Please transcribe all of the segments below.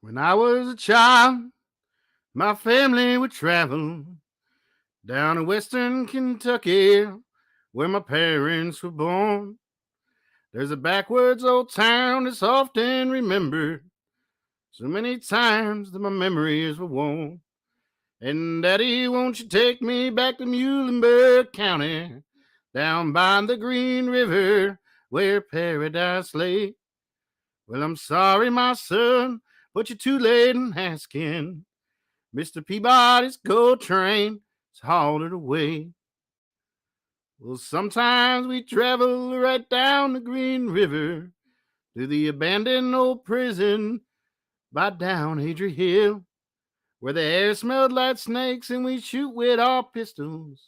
When I was a child, my family would travel down to western Kentucky, where my parents were born. There's a backwoods old town that's often remembered so many times that my memories were worn. And Daddy, won't you take me back to Muhlenberg County, down by the Green River, where paradise lay? Well, I'm sorry, my son, but you're too late in asking. Mr. Peabody's gold train is hauled away. Well, sometimes we travel right down the Green River to the abandoned old prison by down Adria Hill, where the air smelled like snakes and we shoot with our pistols.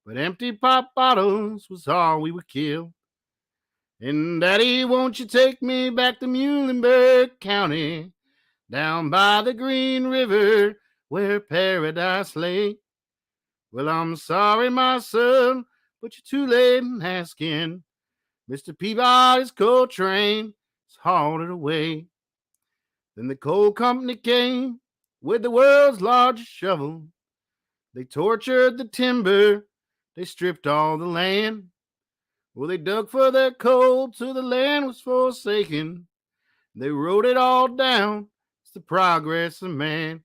But empty pop bottles was all we would kill. And Daddy, won't you take me back to Muhlenberg County, down by the Green River, where paradise lay? Well, I'm sorry, my son, but you're too late in asking. Mr. Peabody's coal train is hauled away. Then the coal company came with the world's largest shovel. They tortured the timber, they stripped all the land. Well, they dug for their coal till the land was forsaken. They wrote it all down. It's the progress of man.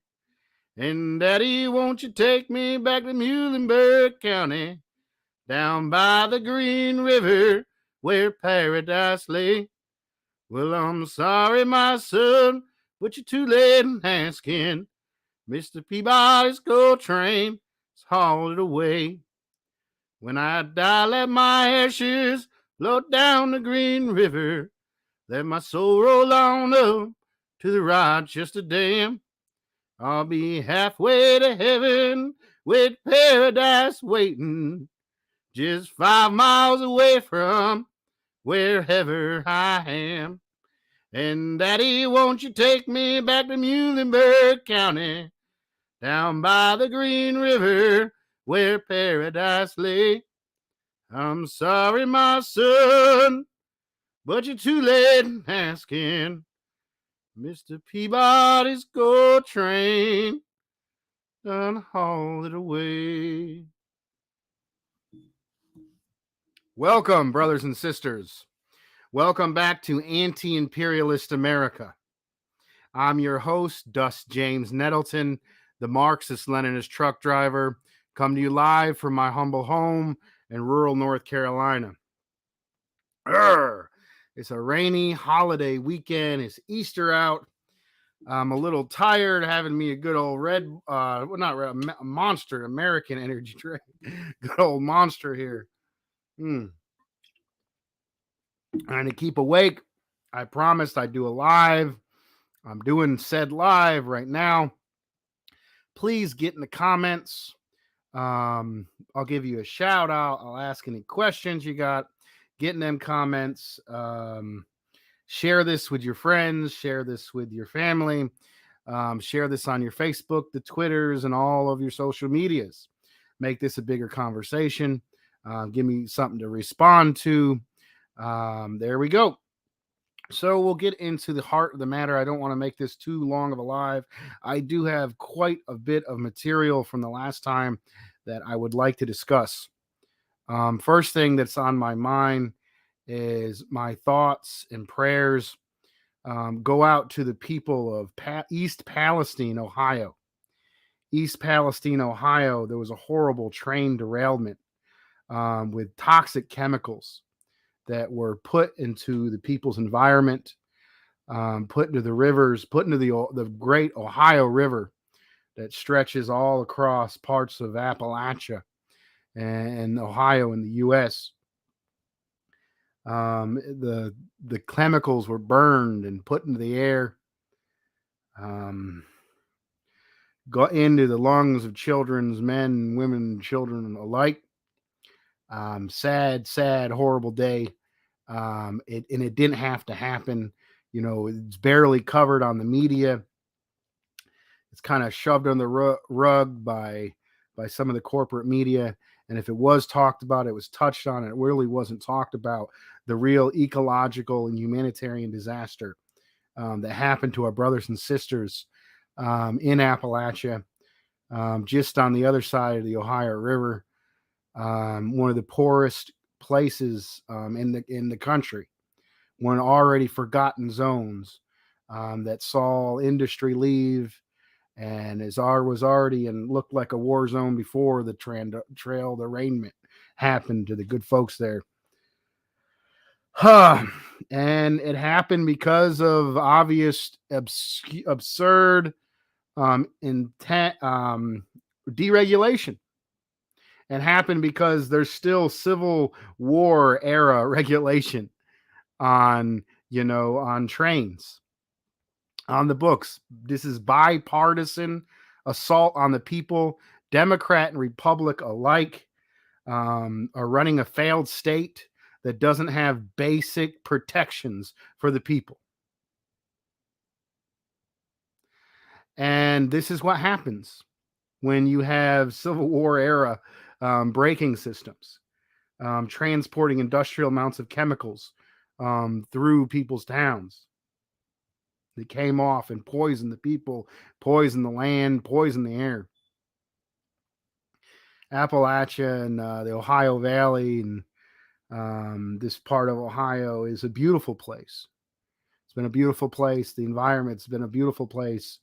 And Daddy, won't you take me back to Muhlenberg County, down by the Green River, where paradise lay? Well, I'm sorry, my son, but you're too late in asking. Mr. Peabody's gold train is hauled away. When I die, let my ashes float down the Green River. Let my soul roll on up to the Rochester Dam. I'll be halfway to heaven with paradise waiting, just 5 miles away from wherever I am. And Daddy, won't you take me back to Muhlenberg County, down by the Green River, where paradise lay? I'm sorry, my son, but you're too late in asking. Mr. Peabody's gold train done hauled it away. Welcome, brothers and sisters. Welcome back to Anti-Imperialist America. I'm your host, Dust James Nettleton, the Marxist-Leninist truck driver, come to you live from my humble home in rural North Carolina. It's a rainy holiday weekend. It's Easter out. I'm a little tired, having me a good old Monster, American energy drink. Good old Monster here. And to keep awake, I promised I'd do a live. I'm doing said live right now. Please get in the comments. I'll give you a shout out. I'll ask any questions you got. Get in them comments. Share this with your friends. Share this with your family. Share this on your Facebook, the Twitters, and all of your social medias. Make this a bigger conversation. Give me something to respond to. There we go. So we'll get into the heart of the matter. I don't want to make this too long of a live. I do have quite a bit of material from the last time that I would like to discuss. First thing that's on my mind is my thoughts and prayers go out to the people of East Palestine, Ohio. East Palestine, Ohio, there was a horrible train derailment with toxic chemicals that were put into the people's environment, put into the rivers, put into the great Ohio River that stretches all across parts of Appalachia and Ohio in the U.S. The chemicals were burned and put into the air, got into the lungs of children, men, women, children alike. Sad, horrible day. It didn't have to happen. You know, it's barely covered on the media. It's kind of shoved on the rug by some of the corporate media. And if it was talked about, it was touched on. It really wasn't talked about the real ecological and humanitarian disaster that happened to our brothers and sisters in Appalachia, just on the other side of the Ohio River, one of the poorest places in the country, one already forgotten zones that saw industry leave, and was already and looked like a war zone before the trail arraignment happened to the good folks there. Huh. And it happened because of obvious absurd intent deregulation. It happened because there's still Civil War era regulation on on trains, on the books. This is bipartisan assault on the people. Democrat and Republic alike are running a failed state that doesn't have basic protections for the people. And this is what happens when you have Civil War era braking systems, transporting industrial amounts of chemicals through people's towns. They came off and poisoned the people, poisoned the land, poisoned the air. Appalachia and the Ohio Valley and this part of Ohio is a beautiful place. It's been a beautiful place. The environment's been a beautiful place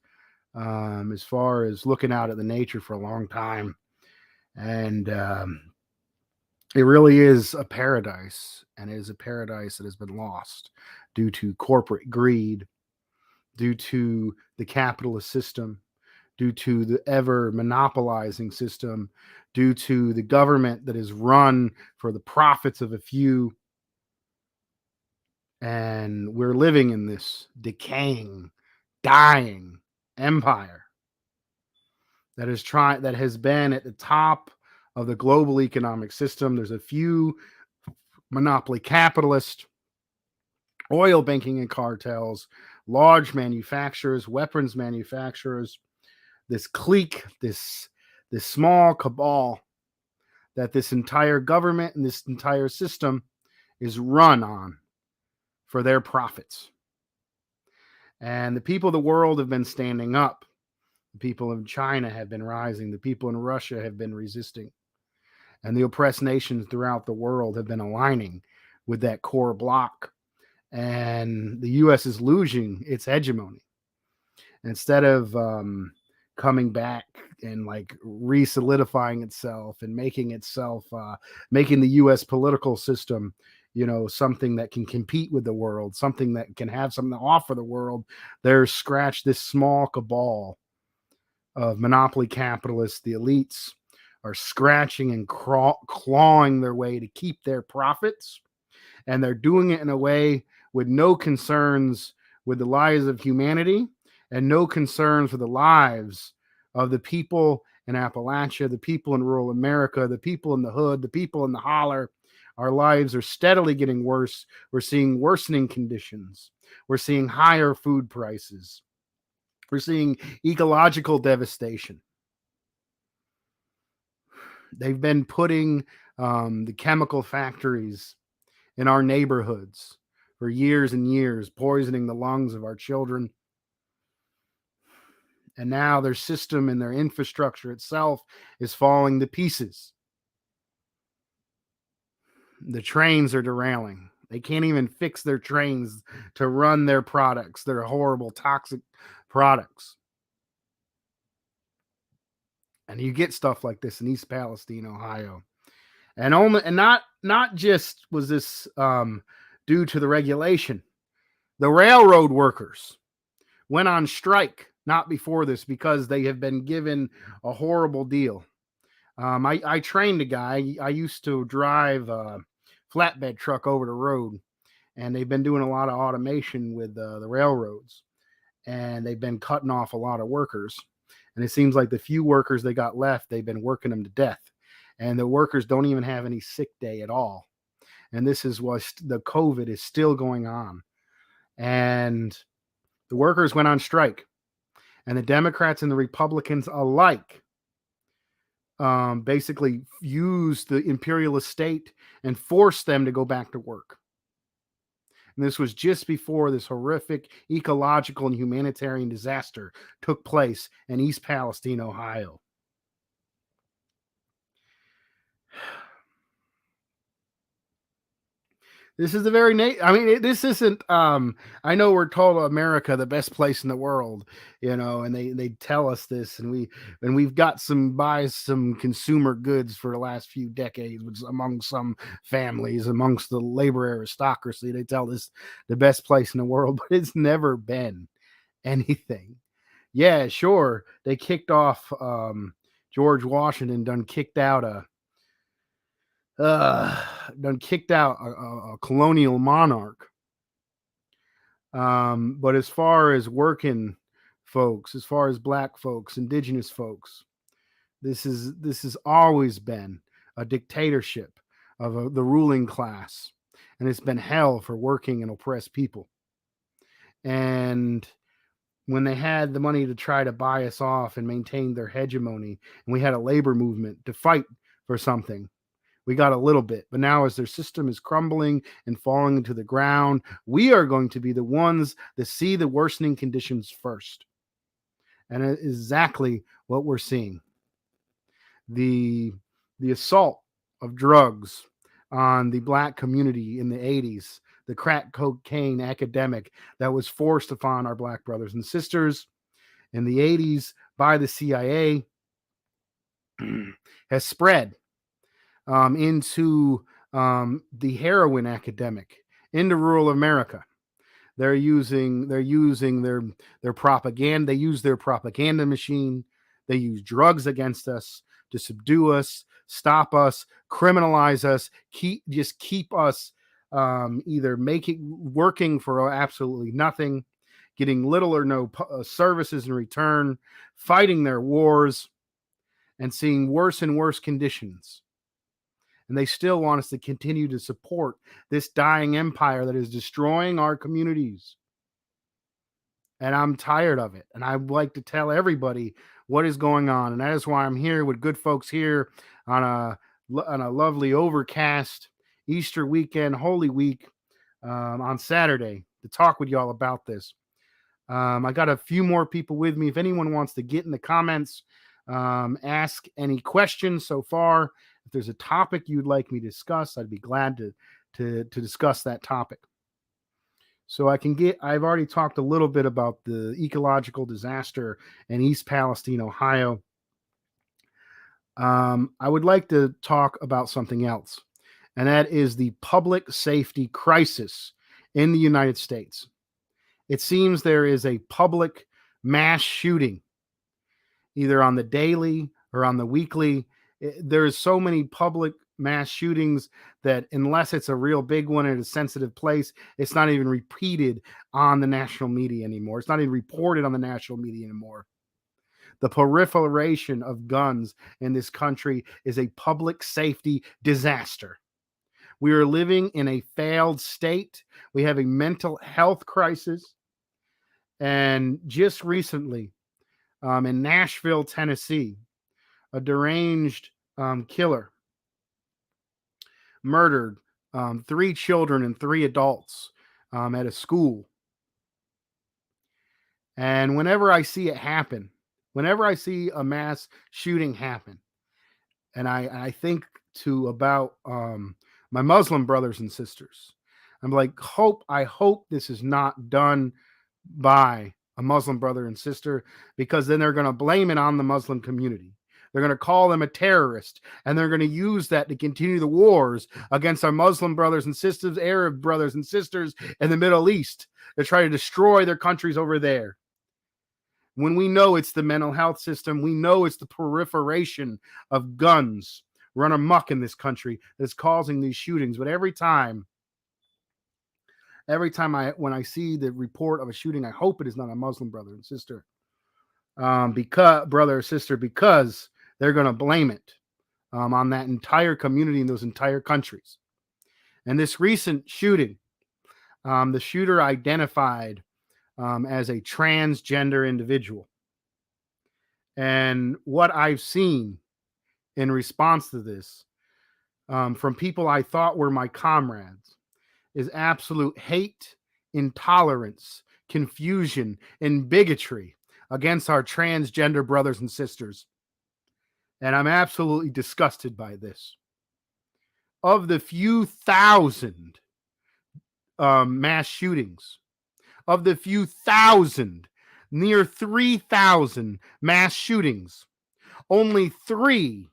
as far as looking out at the nature for a long time. And it really is a paradise. And it is a paradise that has been lost due to corporate greed, due to the capitalist system, due to the ever monopolizing system, due to the government that is run for the profits of a few. And we're living in this decaying, dying empire that has been at the top of the global economic system. There's a few monopoly capitalists, oil banking and cartels, large manufacturers, weapons manufacturers, this clique, this small cabal that this entire government and this entire system is run on for their profits. And the people of the world have been standing up. The people in China have been rising. The people in Russia have been resisting. And the oppressed nations throughout the world have been aligning with that core bloc. And the U.S. is losing its hegemony. Instead of coming back and like re-solidifying itself and making the U.S. political system, something that can compete with the world, something that can have something to offer the world, they're scratched this small cabal of monopoly capitalists. The elites are scratching and clawing their way to keep their profits, and they're doing it in a way with no concerns with the lives of humanity and no concerns for the lives of the people in Appalachia, the people in rural America, the people in the hood, the people in the holler. Our lives are steadily getting worse. We're seeing worsening conditions. We're seeing higher food prices. We're seeing ecological devastation. They've been putting the chemical factories in our neighborhoods for years and years, poisoning the lungs of our children. And now their system and their infrastructure itself is falling to pieces. The trains are derailing. They can't even fix their trains to run their products, their horrible, toxic products. And you get stuff like this in East Palestine, Ohio. And not just was this due to the regulation. The railroad workers went on strike not before this because they have been given a horrible deal. I trained a guy. I used to drive a flatbed truck over the road, and they've been doing a lot of automation with the railroads, and they've been cutting off a lot of workers. And it seems like the few workers they got left, they've been working them to death. And the workers don't even have any sick day at all. And this is what the COVID is still going on. And the workers went on strike. And the Democrats and the Republicans alike basically used the imperialist state and forced them to go back to work. And this was just before this horrific ecological and humanitarian disaster took place in East Palestine, Ohio. This is the very I mean, this isn't. I know we're told America the best place in the world, and they tell us this, and we've got some buys some consumer goods for the last few decades, which among some families, amongst the labor aristocracy, they tell us the best place in the world, but it's never been anything. Yeah, sure, they kicked off. George Washington uh, done kicked out a colonial monarch. But as far as working folks, as far as black folks, indigenous folks, this has always been a dictatorship of the ruling class, and it's been hell for working and oppressed people. And when they had the money to try to buy us off and maintain their hegemony, and we had a labor movement to fight for something, we got a little bit. But now, as their system is crumbling and falling into the ground, we are going to be the ones that see the worsening conditions first. And it is exactly what we're seeing. The the assault of drugs on the black community in the 80s, the crack cocaine epidemic that was forced upon our black brothers and sisters in the 80s by the CIA, has spread into the heroin epidemic into rural America. They're using their propaganda. They use their propaganda machine. They use drugs against us to subdue us, stop us, criminalize us, keep us either making working for absolutely nothing, getting little or no services in return, fighting their wars, and seeing worse and worse conditions. And they still want us to continue to support this dying empire that is destroying our communities. And I'm tired of it. And I'd like to tell everybody what is going on. And that is why I'm here with good folks here on a lovely overcast Easter weekend, Holy Week, on Saturday to talk with y'all about this. I got a few more people with me. If anyone wants to get in the comments, ask any questions so far. If there's a topic you'd like me to discuss, I'd be glad to discuss that topic. So I've already talked a little bit about the ecological disaster in East Palestine, Ohio. I would like to talk about something else, and that is the public safety crisis in the United States. It seems there is a public mass shooting either on the daily or on the weekly. There's so many public mass shootings that unless it's a real big one in a sensitive place, it's not even repeated on the national media anymore. It's not even reported on the national media anymore. The proliferation of guns in this country is a public safety disaster. We are living in a failed state. We have a mental health crisis. And just recently, in Nashville, Tennessee, a deranged killer murdered 3 children and 3 adults at a school. And whenever I see it happen, whenever I see a mass shooting happen, and I think about my Muslim brothers and sisters, I'm like, I hope this is not done by a Muslim brother and sister, because then they're going to blame it on the Muslim community. They're going to call them a terrorist, and they're going to use that to continue the wars against our Muslim brothers and sisters, Arab brothers and sisters in the Middle East, to try to destroy their countries over there. When we know it's the mental health system, we know it's the proliferation of guns run amok in this country that's causing these shootings. But every time when I see the report of a shooting, I hope it is not a Muslim brother and sister, because brother or sister, because they're going to blame it on that entire community in those entire countries. And this recent shooting, the shooter identified as a transgender individual. And what I've seen in response to this, from people I thought were my comrades, is absolute hate, intolerance, confusion, and bigotry against our transgender brothers and sisters. And I'm absolutely disgusted by this. Of the few thousand mass shootings, of the few thousand, near 3,000 mass shootings, only three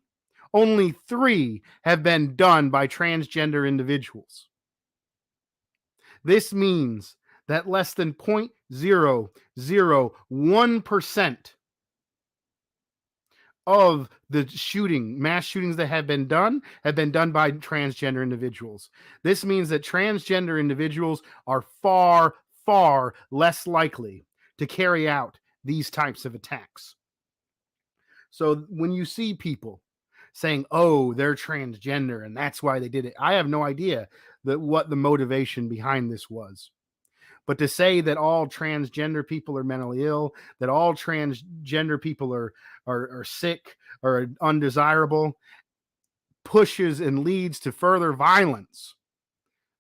have been done by transgender individuals. This means that less than 0.001% of the mass shootings that have been done by transgender individuals. This means that transgender individuals are far, far less likely to carry out these types of attacks. So when you see people saying, "Oh, they're transgender and that's why they did it," I have no idea what the motivation behind this was. But to say that all transgender people are mentally ill, that all transgender people are sick or undesirable, pushes and leads to further violence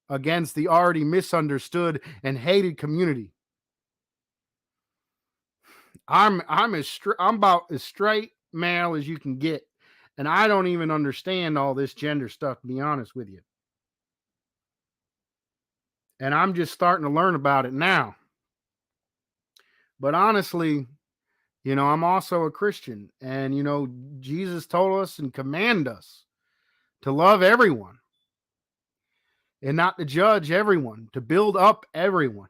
against the already misunderstood and hated community. I'm about as straight male as you can get, and I don't even understand all this gender stuff, to be honest with you. And I'm just starting to learn about it now. But honestly, I'm also a Christian, and Jesus told us and command us to love everyone and not to judge everyone, to build up everyone.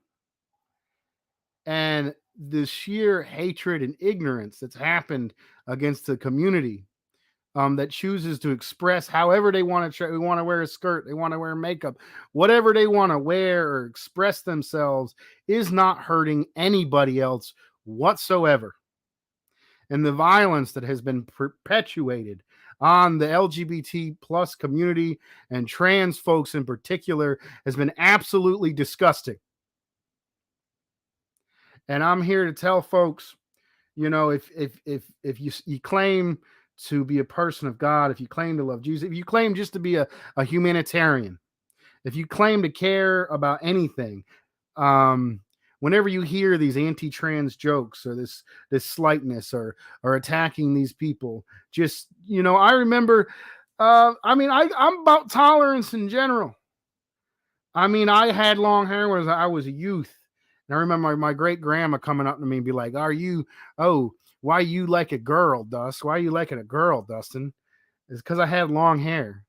And the sheer hatred and ignorance that's happened against the community that chooses to express however they want to. They want to wear a skirt, they want to wear makeup, whatever they want to wear or express themselves is not hurting anybody else whatsoever. And the violence that has been perpetuated on the LGBT plus community and trans folks in particular has been absolutely disgusting. And I'm here to tell folks, if you claim to be a person of God, if you claim to love Jesus, if you claim just to be a humanitarian, if you claim to care about anything, whenever you hear these anti-trans jokes or this slightness or attacking these people, just I remember, I'm about tolerance in general. I had long hair when I was a youth, and I remember my great grandma coming up to me and be like, why you like a girl, Dust? Why are you liking a girl, Dustin? It's because I had long hair."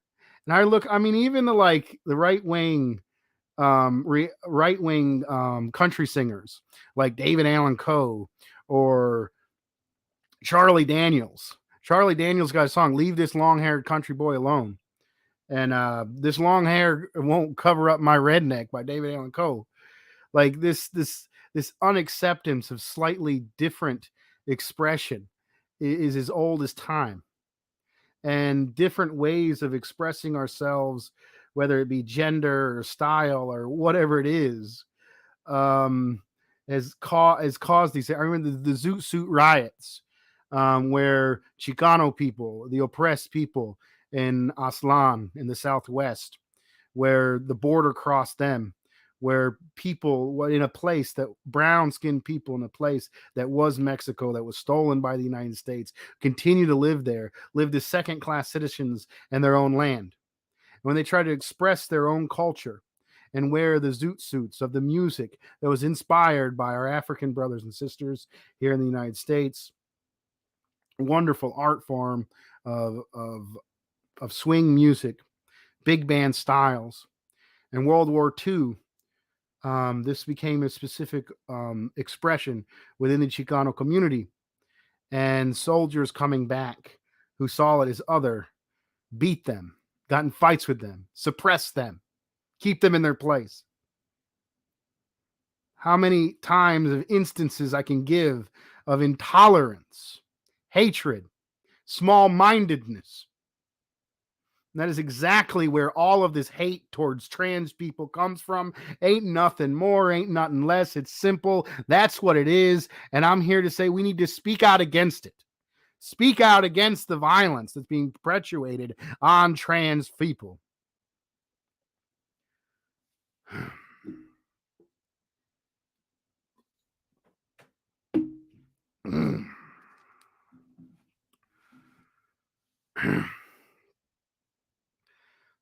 And even the right wing country singers like David Allan Coe or Charlie Daniels. Charlie Daniels got a song, "Leave This Long-Haired Country Boy Alone." And "This Long Hair Won't Cover Up My Redneck" by David Allan Coe. Like this unacceptance of slightly different expression is as old as time. And different ways of expressing ourselves, whether it be gender or style or whatever it is, has caused these. I remember the Zoot Suit riots, where Chicano people, the oppressed people in Aslan in the Southwest, where the border crossed them, where people were in a place that brown skinned people in a place that was Mexico, that was stolen by the United States, continue to live there, lived as second class citizens in their own land. And when they try to express their own culture and wear the zoot suits of the music that was inspired by our African brothers and sisters here in the United States, wonderful art form of swing music, big band styles. In World War II, this became a specific expression within the Chicano community, and soldiers coming back who saw it as other beat them, got in fights with them, suppressed them, keep them in their place. How many times of instances I can give of intolerance, hatred, small-mindedness. And that is exactly where all of this hate towards trans people comes from. Ain't nothing more, ain't nothing less. It's simple. That's what it is. And I'm here to say we need to speak out against it. Speak out against the violence that's being perpetuated on trans people.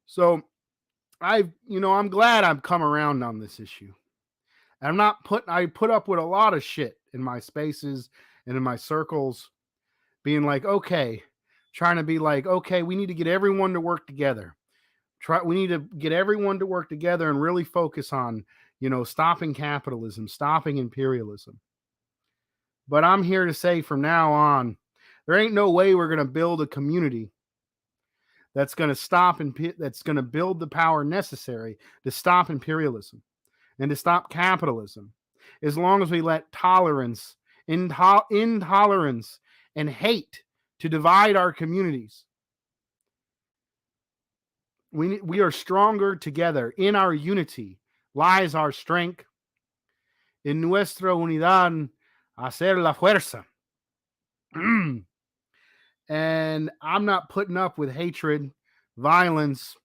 So I'm glad I've come around on this issue. I put up with a lot of shit in my spaces and in my circles, being like, okay, trying to be like, okay, we need to get everyone to work together. We need to get everyone to work together and really focus on, stopping capitalism, stopping imperialism. But I'm here to say from now on, there ain't no way we're going to build a community that's going to that's going to build the power necessary to stop imperialism and to stop capitalism, as long as we let intolerance, and hate to divide our communities. We are stronger together. In our unity lies our strength. En nuestra unidad hacer la fuerza. And I'm not putting up with hatred, violence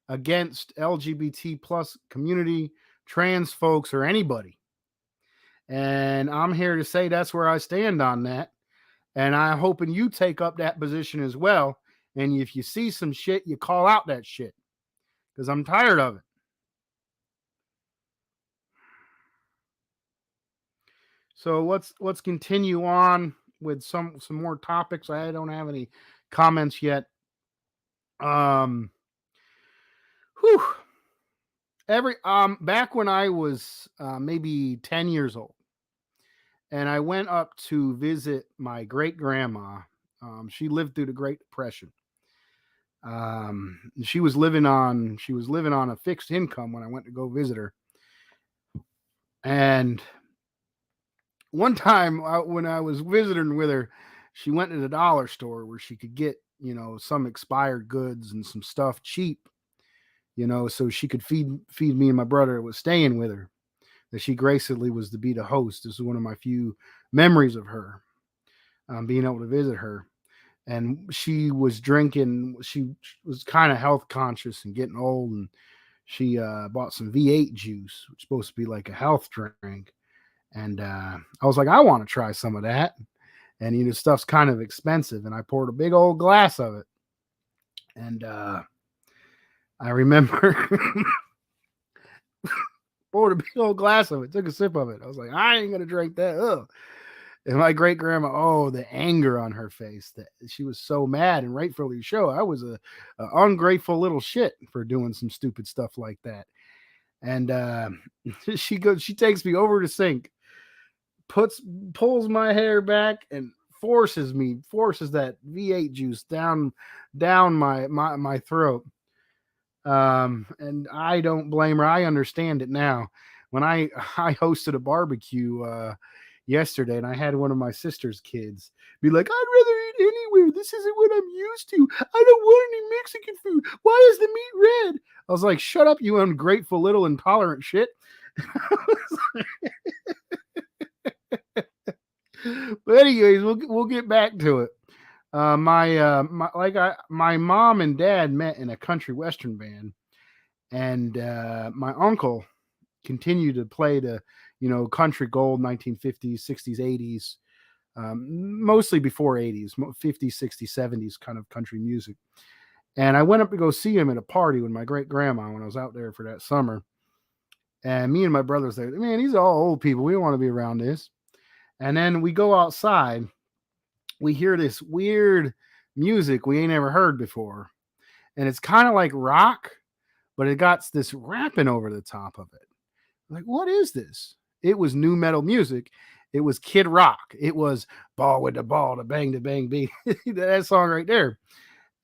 against LGBT plus community, trans folks, or anybody. And I'm here to say that's where I stand on that. And I'm hoping you take up that position as well. And if you see some shit, you call out that shit, because I'm tired of it. So let's continue on with some more topics. I don't have any comments yet. Whew. Back when I was maybe 10 years old, and I went up to visit my great grandma. She lived through the Great Depression. She was living on a fixed income when I went to go visit her. And one time when I was visiting with her, she went to the dollar store where she could get, some expired goods and some stuff cheap, so she could feed me and my brother that was staying with her. That she graciously was to be the host. This is one of my few memories of her, being able to visit her. And she was drinking. She was kind of health conscious and getting old, and she bought some V8 juice, which is supposed to be like a health drink. And I was like, I want to try some of that. And stuff's kind of expensive, and I poured a big old glass of it. And I remember poured a big old glass of it, took a sip of it. I was like, I ain't gonna drink that. Ugh. And my great grandma, the anger on her face, that she was so mad, and rightfully so. I was a ungrateful little shit for doing some stupid stuff like that. And she takes me over to sink, pulls my hair back, and forces that V8 juice down my throat. And I don't blame her. I understand it now. When I hosted a barbecue yesterday, and I had one of my sister's kids be like, I'd rather eat anywhere. This isn't what I'm used to. I don't want any Mexican food. Why is the meat red? I was like, shut up, you ungrateful little intolerant shit. But anyways, we'll get back to it. My mom and dad met in a country western band, and my uncle continued to play the country gold 1950s, 60s, 80s, mostly before 80s, 50s, 60s, 70s kind of country music. And I went up to go see him at a party with my great grandma when I was out there for that summer. And me and my brothers there, man, these are all old people. We don't want to be around this. And then we go outside. We hear this weird music we ain't ever heard before. And it's kind of like rock, but it got this rapping over the top of it. Like, what is this? It was new metal music. It was Kid Rock. It was ball with the ball, the bang, beat. That song right there.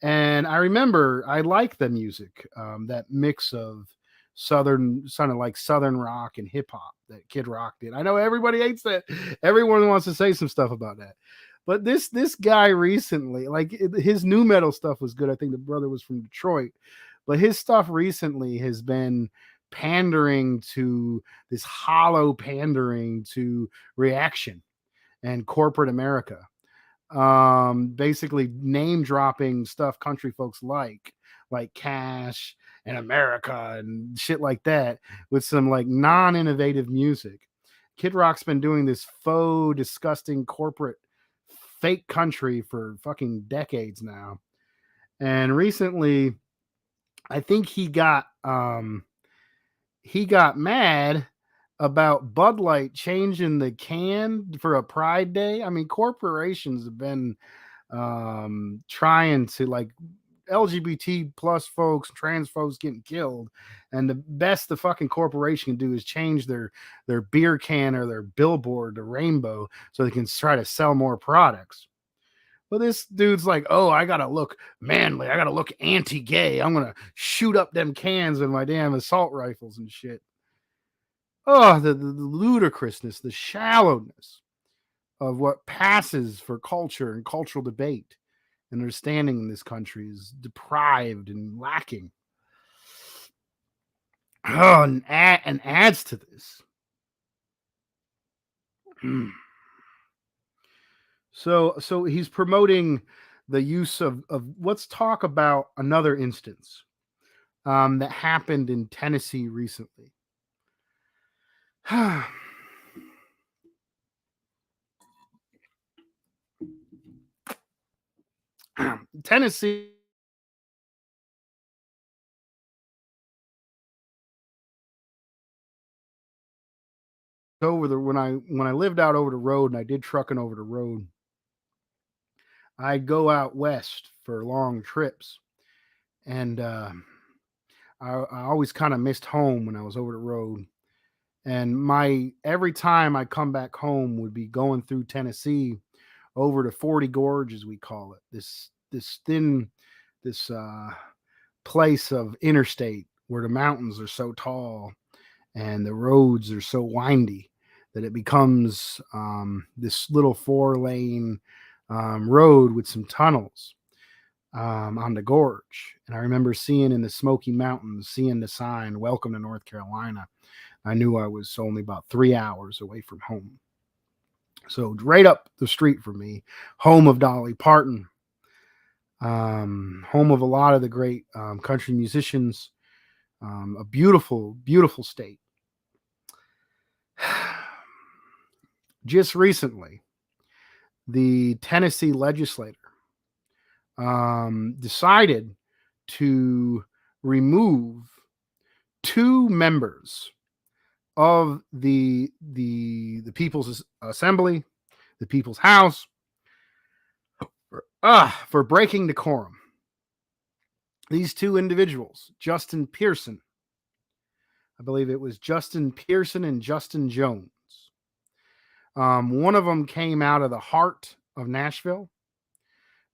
And I remember I liked the music, that mix of sounded like Southern rock and hip hop that Kid Rock did. I know everybody hates that. Everyone wants to say some stuff about that. But this guy recently, like his new metal stuff was good. I think the brother was from Detroit, but his stuff recently has been pandering to this hollow pandering to reaction and corporate America. Basically name dropping stuff country folks like Cash and America and shit like that with some like non-innovative music. Kid Rock's been doing this faux, disgusting corporate fake country for fucking decades now. And recently, I think he got mad about Bud Light changing the can for a Pride Day. I mean, corporations have been trying to like LGBT plus folks, trans folks getting killed, and the best the fucking corporation can do is change their beer can or their billboard to rainbow so they can try to sell more products. Well, this dude's like, oh, I gotta look manly, I gotta look anti-gay. I'm gonna shoot up them cans with my damn assault rifles and shit. Oh, the ludicrousness, the shallowness of what passes for culture and cultural debate and understanding in this country is deprived and lacking. Oh, and adds to this. So he's promoting the use of let's talk about another instance that happened in Tennessee recently. Tennessee over the when I lived out over the road and I did trucking over the road, I'd go out west for long trips, and I always kind of missed home when I was over the road. And my every time I come back home would be going through Tennessee over to 40 Gorge, as we call it. This thin this place of interstate where the mountains are so tall and the roads are so windy that it becomes this little 4 lane road with some tunnels on the gorge. And I remember seeing in the Smoky Mountains, seeing the sign, "Welcome to North Carolina." I knew I was only about 3 hours away from home. So right up the street from me, home of Dolly Parton, home of a lot of the great country musicians, a beautiful, beautiful state. Just recently, the Tennessee legislator decided to remove 2 members of the People's Assembly, the People's House, for breaking decorum. These 2 individuals, Justin Pearson, I believe it was Justin Pearson and Justin Jones. One of them came out of the heart of Nashville,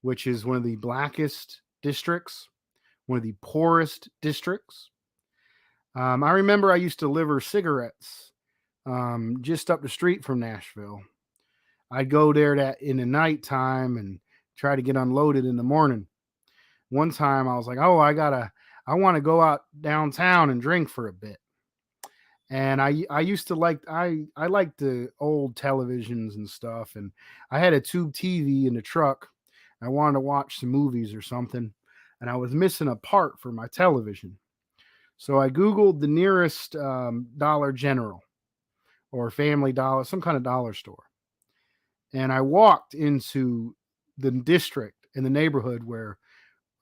which is one of the blackest districts, one of the poorest districts. I remember I used to deliver cigarettes just up the street from Nashville. I'd go there in the nighttime and try to get unloaded in the morning. One time I was like, oh, I want to go out downtown and drink for a bit. And I used to I liked the old televisions and stuff, and I had a tube TV in the truck. I wanted to watch some movies or something, and I was missing a part for my television. So I Googled the nearest Dollar General or Family Dollar, some kind of dollar store. And I walked into the district in the neighborhood where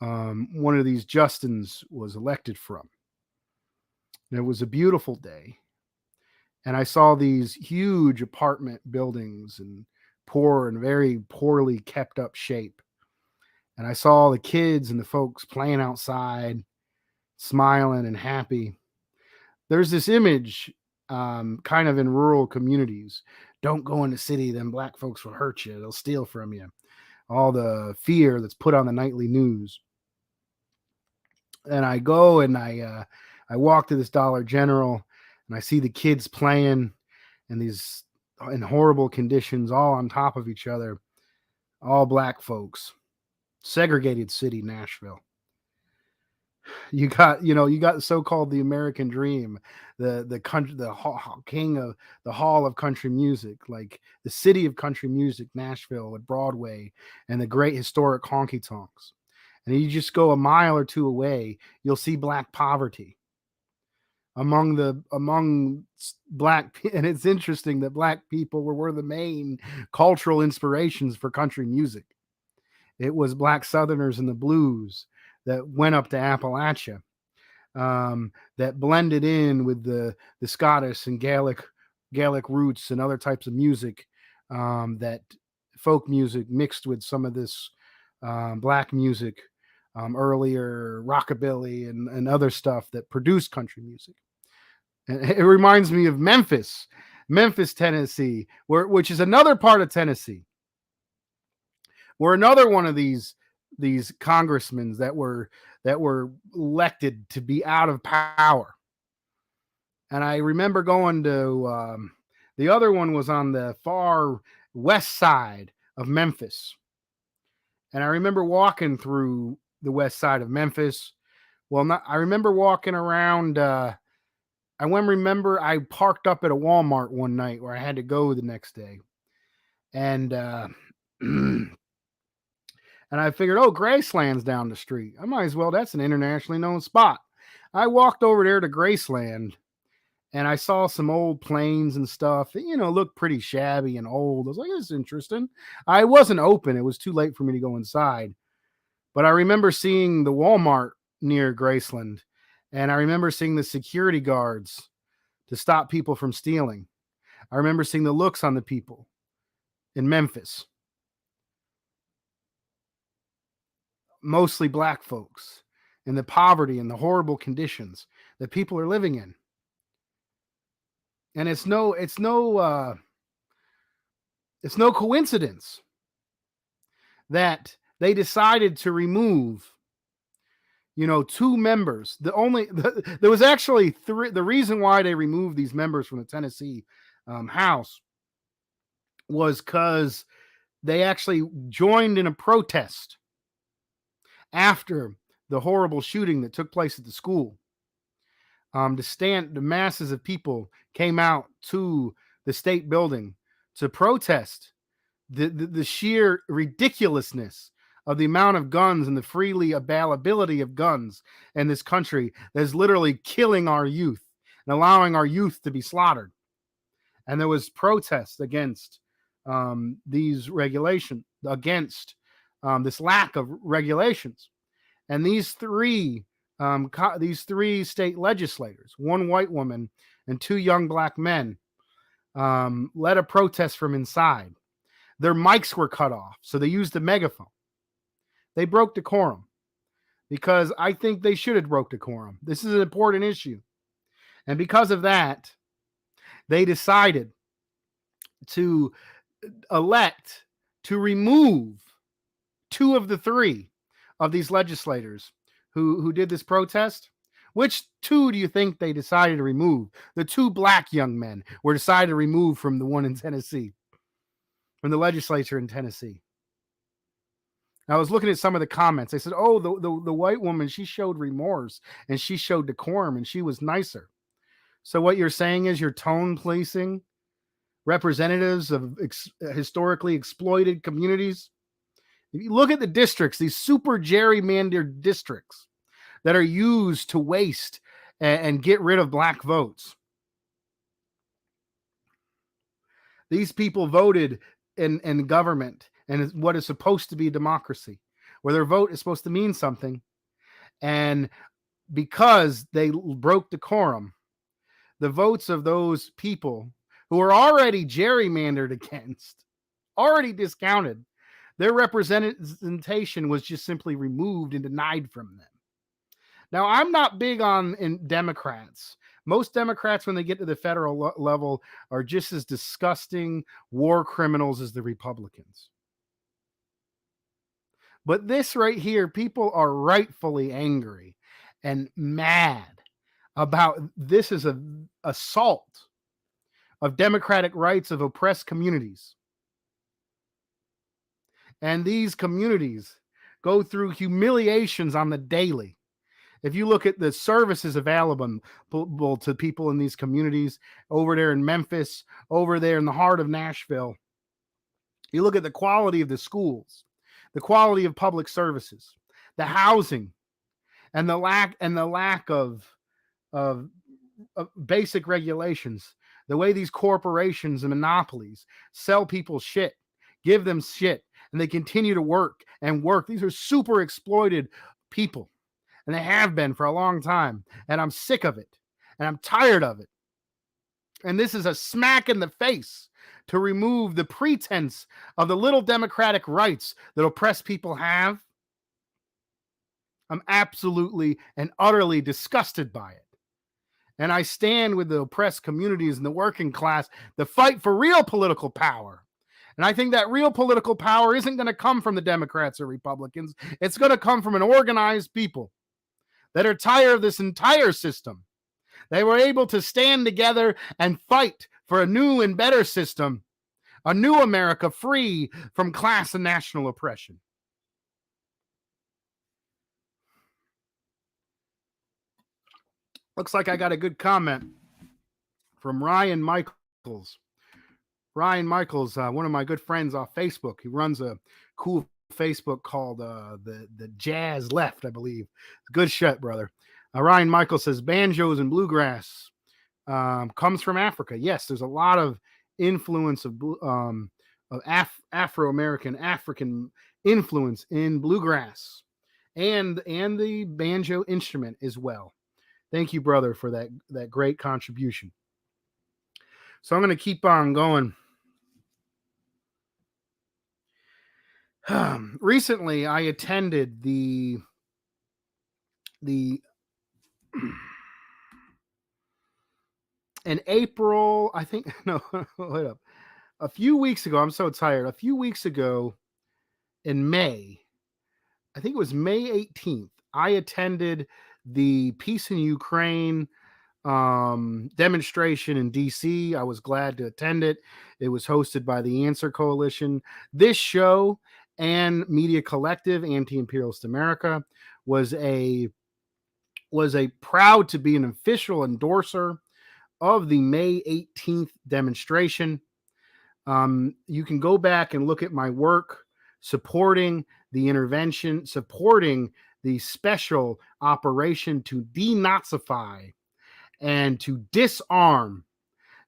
one of these Justins was elected from. And it was a beautiful day. And I saw these huge apartment buildings and poor and very poorly kept up shape. And I saw the kids and the folks playing outside, smiling and happy. There's this image kind of in rural communities. Don't go in the city, then black folks will hurt you. They'll steal from you. All the fear that's put on the nightly news. And I go and I walk to this Dollar General and I see the kids playing and these in horrible conditions, all on top of each other, all black folks, segregated city, Nashville. You got so-called the American dream, the country, king of the hall of country music, like the city of country music, Nashville, with Broadway and the great historic honky tonks. And you just go a mile or two away, you'll see black poverty among black. And it's interesting that black people were the main cultural inspirations for country music. It was black Southerners and the blues that went up to Appalachia, that blended in with the Scottish and Gaelic roots and other types of music, that folk music mixed with some of this black music, earlier rockabilly and other stuff that produced country music. And it reminds me of Memphis, Tennessee, which is another part of Tennessee, where another one of these congressmen that were elected to be out of power. And I remember going to the other one was on the far west side of Memphis. And I remember walking through the west side of Memphis. Well, I remember walking around. I parked up at a Walmart one night where I had to go the next day. And and I figured, oh, Graceland's down the street. I might as well. That's an internationally known spot. I walked over there to Graceland, and I saw some old planes and stuff that, looked pretty shabby and old. I was like, this is interesting. I wasn't open. It was too late for me to go inside. But I remember seeing the Walmart near Graceland, and I remember seeing the security guards to stop people from stealing. I remember seeing the looks on the people in Memphis. Mostly black folks, and the poverty and the horrible conditions that people are living in. And it's no coincidence that they decided to remove, two members. There was actually three. The reason why they removed these members from the Tennessee House was because they actually joined in a protest after the horrible shooting that took place at the school. The masses of people came out to the state building to protest the sheer ridiculousness of the amount of guns and the freely availability of guns in this country that is literally killing our youth and allowing our youth to be slaughtered. And there was protests against these regulations, against this lack of regulations. And these three state legislators, one white woman and two young black men, led a protest from inside. Their mics were cut off, so they used a megaphone. They broke decorum, because I think they should have broke decorum. This is an important issue. And because of that, they decided to elect to remove two of the three of these legislators who did this protest. Which two do you think they decided to remove? The two black young men were decided to remove from the one in Tennessee, from the legislature in Tennessee. I was looking at some of the comments. They said, oh, the white woman, she showed remorse and she showed decorum and she was nicer. So what you're saying is you're tone policing representatives of historically exploited communities. If you look at the districts, these super gerrymandered districts that are used to waste and get rid of black votes. These people voted in government and what is supposed to be democracy, where their vote is supposed to mean something. And because they broke decorum, the votes of those people who are already gerrymandered against, already discounted, their representation was just simply removed and denied from them. Now, I'm not big on Democrats. Most Democrats, when they get to the federal level, are just as disgusting war criminals as the Republicans. But this right here, people are rightfully angry and mad about this is an assault of democratic rights of oppressed communities. And these communities go through humiliations on the daily. If you look at the services available to people in these communities, over there in Memphis, over there in the heart of Nashville, you look at the quality of the schools, the quality of public services, the housing, and the lack of basic regulations, the way these corporations and monopolies sell people shit, give them shit, and they continue to work and work. These are super exploited people, and they have been for a long time. And I'm sick of it, and I'm tired of it. And this is a smack in the face to remove the pretense of the little democratic rights that oppressed people have. I'm absolutely and utterly disgusted by it. And I stand with the oppressed communities and the working class to fight for real political power. And I think that real political power isn't going to come from the Democrats or Republicans. It's going to come from an organized people that are tired of this entire system. They were able to stand together and fight for a new and better system, a new America free from class and national oppression. Looks like I got a good comment from Ryan Michaels. Ryan Michaels, one of my good friends off Facebook. He runs a cool Facebook called the Jazz Left, I believe. Good shit, brother. Ryan Michaels says banjos and bluegrass comes from Africa. Yes, there's a lot of influence of Afro-American, African influence in bluegrass and the banjo instrument as well. Thank you, brother, for that great contribution. So I'm going to keep on going. Recently, I attended the in April, I think, no, wait up. A few weeks ago, I'm so tired. A few weeks ago in May, I think it was May 18th, I attended the Peace in Ukraine demonstration in DC. I was glad to attend it. It was hosted by the Answer Coalition. This show and Media Collective, Anti-Imperialist America, was a proud to be an official endorser of the May 18th demonstration. You can go back and look at my work supporting the intervention, supporting the special operation to denazify and to disarm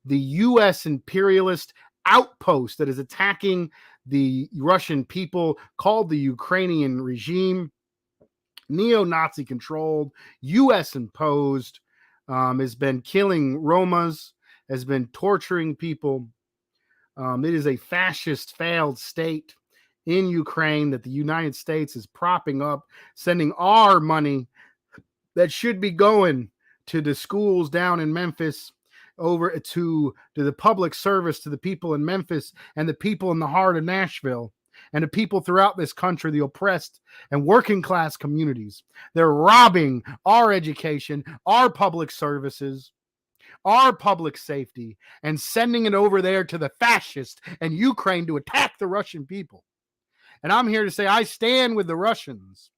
the U.S. imperialist outpost that is attacking the Russian people, called the Ukrainian regime, neo-Nazi controlled, U.S. imposed, has been killing Romas, has been torturing people. It is a fascist failed state in Ukraine that the United States is propping up, sending our money that should be going to the schools down in Memphis, over to the public service to the people in Memphis and the people in the heart of Nashville and the people throughout this country, the oppressed and working class communities. They're robbing our education, our public services, our public safety, and sending it over there to the fascists and Ukraine to attack the Russian people. And I'm here to say I stand with the Russians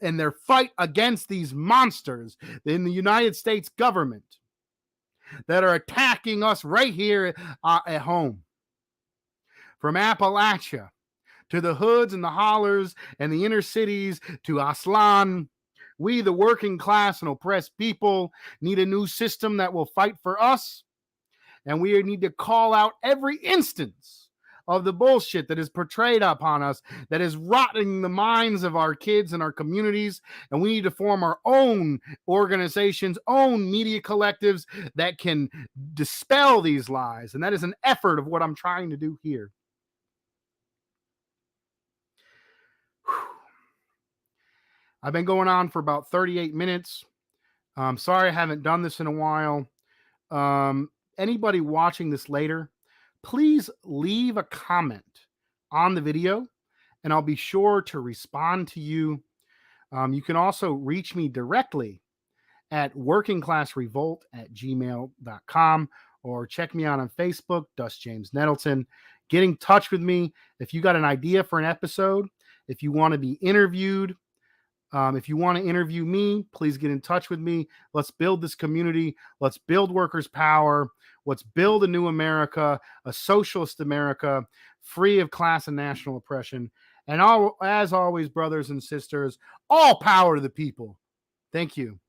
and their fight against these monsters in the United States government that are attacking us right here at home. From Appalachia to the hoods and the hollers and the inner cities to Aslan, we, the working class and oppressed people, need a new system that will fight for us. And we need to call out every instance of the bullshit that is portrayed upon us, that is rotting the minds of our kids and our communities. And we need to form our own organizations, own media collectives that can dispel these lies. And that is an effort of what I'm trying to do here. I've been going on for about 38 minutes. I'm sorry I haven't done this in a while. Anybody watching this later, please leave a comment on the video and I'll be sure to respond to you. You can also reach me directly at workingclassrevolt@gmail.com or check me out on Facebook, Dust James Nettleton. Get in touch with me if you got an idea for an episode, if you want to be interviewed. If you want to interview me, please get in touch with me. Let's build this community. Let's build workers' power. Let's build a new America, a socialist America, free of class and national oppression. And as always, brothers and sisters, all power to the people. Thank you.